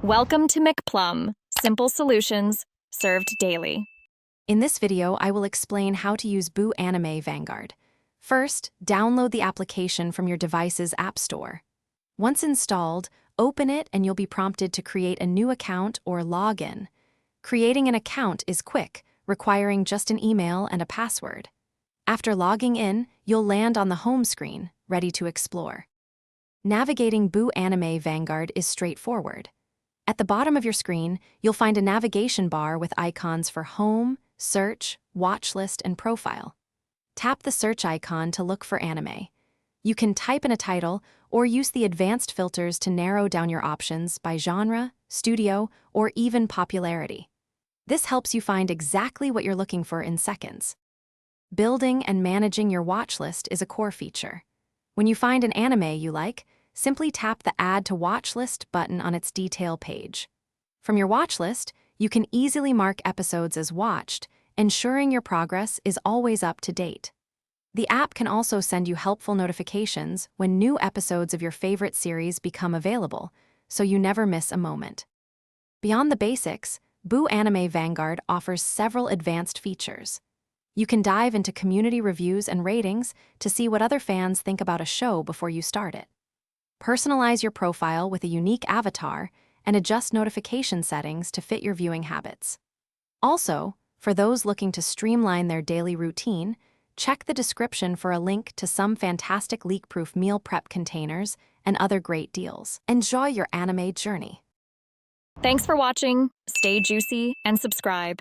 Welcome to McPlum, simple solutions served daily. In this video, I will explain how to use BOO Anime Vanguard. First, download the application from your device's app store. Once installed, open it and you'll be prompted to create a new account or login. Creating an account is quick, requiring just an email and a password. After logging in, you'll land on the home screen, ready to explore. Navigating BOO Anime Vanguard is straightforward. At the bottom of your screen, you'll find a navigation bar with icons for Home, Search, Watchlist, and Profile. Tap the search icon to look for anime. You can type in a title or use the advanced filters to narrow down your options by genre, studio, or even popularity. This helps you find exactly what you're looking for in seconds. Building and managing your watchlist is a core feature. When you find an anime you like, simply tap the Add to Watchlist button on its detail page. From your watchlist, you can easily mark episodes as watched, ensuring your progress is always up to date. The app can also send you helpful notifications when new episodes of your favorite series become available, so you never miss a moment. Beyond the basics, BOO Anime Vanguard offers several advanced features. You can dive into community reviews and ratings to see what other fans think about a show before you start it. Personalize your profile with a unique avatar and adjust notification settings to fit your viewing habits. Also, for those looking to streamline their daily routine, check the description for a link to some fantastic leak-proof meal prep containers and other great deals. Enjoy your anime journey. Thanks for watching. Stay juicy and subscribe.